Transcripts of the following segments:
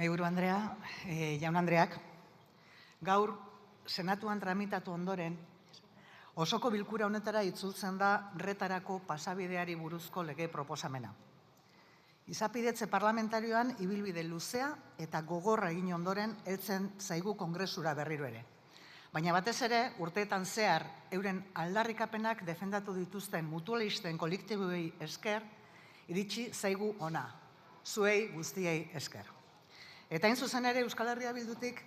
Mahaiburu Andrea, Jaun Andreak, gaur Senatuan tramitatu ondoren, osoko bilkura honetara itzultzen da retarako pasabideari buruzko lege proposamena. Izapidetze parlamentarioan ibilbide luzea eta gogorra egin ondoren heltzen zaigu kongresura berriro ere. Baina batez ere, urteetan zehar euren aldarrikapenak defendatu dituzten mutualisten kolektiboei esker, iritsi zaigu ona, zuei guztiei esker. Eta hain zuzen ere Euskal Herria Bildutik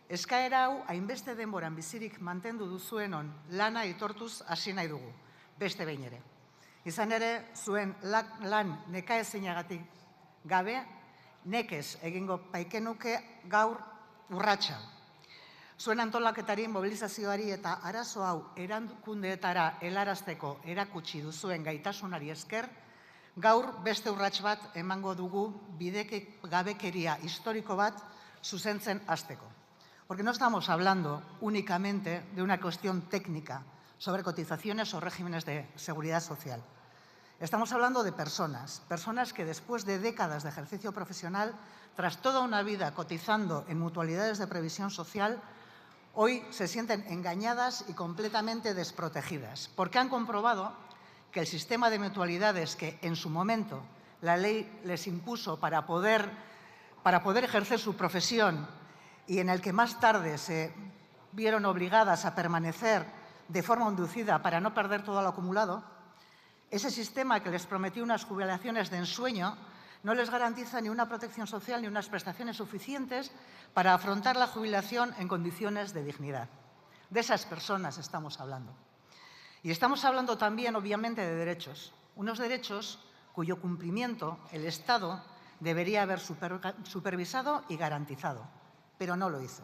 eskaera hau hainbeste denboran bizirik mantendu duzuenon lana aitortuz hasi nahi dugu, beste behin ere. Izan ere, zuen lan nekaezinagatik gabe, nekez egingo baikenuke gaur urratsa. Zuen antolaketari, mobilizazioari eta arazo hau erakundeetara helarazteko erakutsi duzuen gaitasunari esker, gaur beste urrats bat emango dugu bidegabekeria historiko bat zuzentzen hasteko. Porque no estamos hablando únicamente de una cuestión técnica sobre cotizaciones o regímenes de seguridad social. Estamos hablando de personas que después de décadas de ejercicio profesional, tras toda una vida cotizando en mutualidades de previsión social, hoy se sienten engañadas y completamente desprotegidas, porque han comprobado que el sistema de mutualidades que en su momento la ley les impuso para poder ejercer su profesión y en el que más tarde se vieron obligadas a permanecer de forma inducida para no perder todo lo acumulado, ese sistema que les prometió unas jubilaciones de ensueño no les garantiza ni una protección social ni unas prestaciones suficientes para afrontar la jubilación en condiciones de dignidad. De esas personas estamos hablando. Y estamos hablando también, obviamente, de derechos. Unos derechos cuyo cumplimiento el Estado debería haber supervisado y garantizado, pero no lo hizo.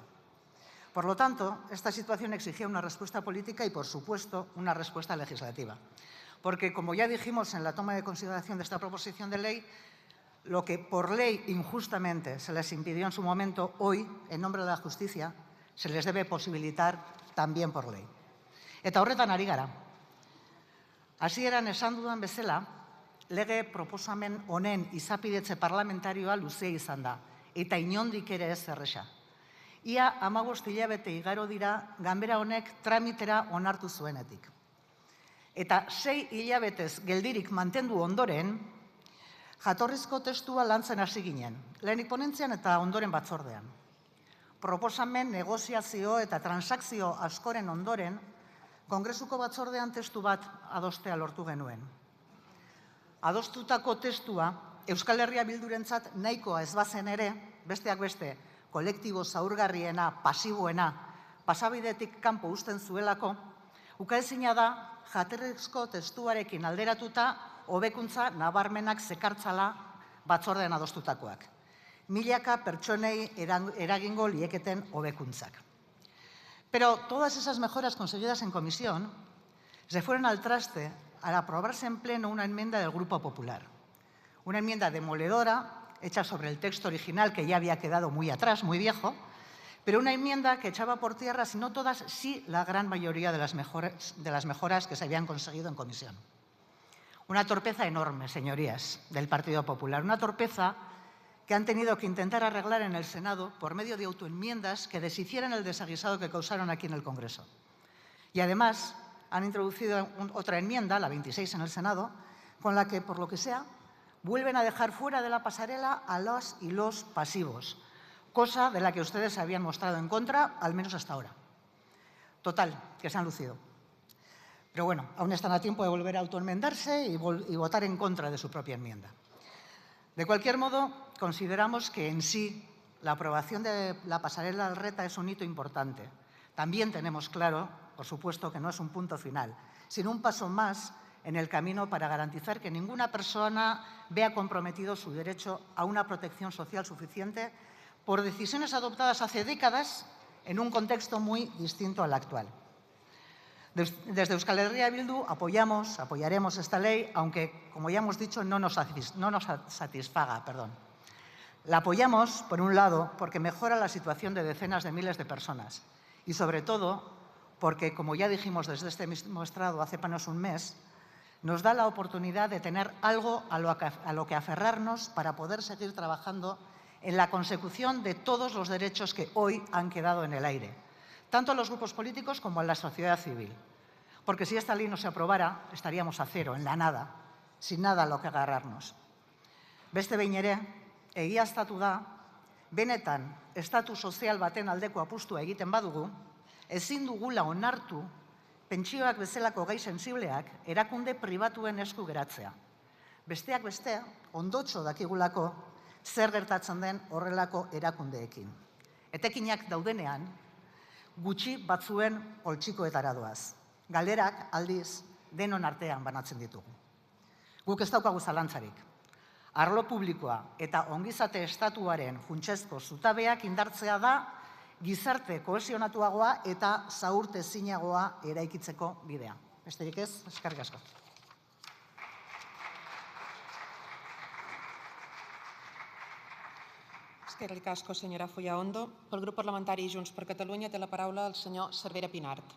Por lo tanto, esta situación exigía una respuesta política y, por supuesto, una respuesta legislativa. Porque, como ya dijimos en la toma de consideración de esta proposición de ley, lo que por ley injustamente se les impidió en su momento, hoy, en nombre de la justicia, se les debe posibilitar también por ley. Eta horretan ari gara. Hasieran esan dudan bezala, lege proposamen honen izapidetze parlamentarioa luzea izan da, eta inondik ere ez erresa. Ia 15 hilabete igaro dira ganbera honek tramitera onartu zuenetik. Eta 6 hilabetez geldirik mantendu ondoren, jatorrizko testua lantzen hasi ginen, lehenik ponentzian eta ondoren batzordean. Proposamen, negoziazio eta transakzio askoren ondoren, Kongresuko batzordean testu bat adostea lortu genuen. Adostutako testua Euskal Herria Bildurentzat nahikoa ez bazen ere, besteak beste, kolektibo zaurgarriena, pasiboena, pasabidetik kanpo uzten zuelako, ukaezina da jatorrizko testuarekin alderatuta hobekuntza nabarmenak zekartzala batzordean adostutakoak. Milaka pertsonei eragingo lieketen hobekuntzak. Pero todas esas mejoras conseguidas en comisión se fueron al traste al aprobarse en pleno una enmienda del Grupo Popular. Una enmienda demoledora, hecha sobre el texto original que ya había quedado muy atrás, muy viejo, pero una enmienda que echaba por tierra, si no todas, sí la gran mayoría de las mejoras que se habían conseguido en comisión. Una torpeza enorme, señorías, del Partido Popular. Una torpeza que han tenido que intentar arreglar en el Senado por medio de autoenmiendas que deshicieran el desaguisado que causaron aquí en el Congreso. Y además han introducido otra enmienda, la 26 en el Senado, con la que, por lo que sea, vuelven a dejar fuera de la pasarela a las y los pasivos, cosa de la que ustedes se habían mostrado en contra, al menos hasta ahora. Total, que se han lucido. Pero bueno, aún están a tiempo de volver a autoenmendarse y votar en contra de su propia enmienda. De cualquier modo, consideramos que en sí la aprobación de la pasarela al RETA es un hito importante. También tenemos claro, por supuesto, que no es un punto final, sino un paso más en el camino para garantizar que ninguna persona vea comprometido su derecho a una protección social suficiente por decisiones adoptadas hace décadas en un contexto muy distinto al actual. Desde Euskal Herria Bildu apoyaremos esta ley, aunque, como ya hemos dicho, no nos satisfaga. La apoyamos, por un lado, porque mejora la situación de decenas de miles de personas y, sobre todo, porque, como ya dijimos desde este mismo estrado hace apenas un mes, nos da la oportunidad de tener algo a lo que aferrarnos para poder seguir trabajando en la consecución de todos los derechos que hoy han quedado en el aire, tanto a los grupos políticos como a la sociedad civil. Porque si esta ley no se aprobara, estaríamos a cero, en la nada, sin nada a lo que agarrarnos. Beste behin ere, egiaztatu da, benetan estatu sozial baten aldeko apustua egiten badugu, ezin dugula onartu pentsioak bezalako gai sensibleak erakunde pribatuen esku geratzea. Besteak beste, ondotxo dakigulako zer gertatzen den horrelako erakundeekin. Etekinak daudenean, gutxi batzuen poltsikoetara doaz. Galderak aldiz denon artean banatzen ditugu. Guk ez daukagu zalantzarik. Arlo publikoa eta ongizate estatuaren funtsezko zutabeak indartzea da gizarte kohesionatuagoa eta zaurtezinagoa eraikitzeko bidea. Besterik ez, eskerrik asko. Eskerrik asko, senyora Fullaondo. Pel grup parlamentari Junts per Catalunya té la paraula el senyor Cervera Pinart.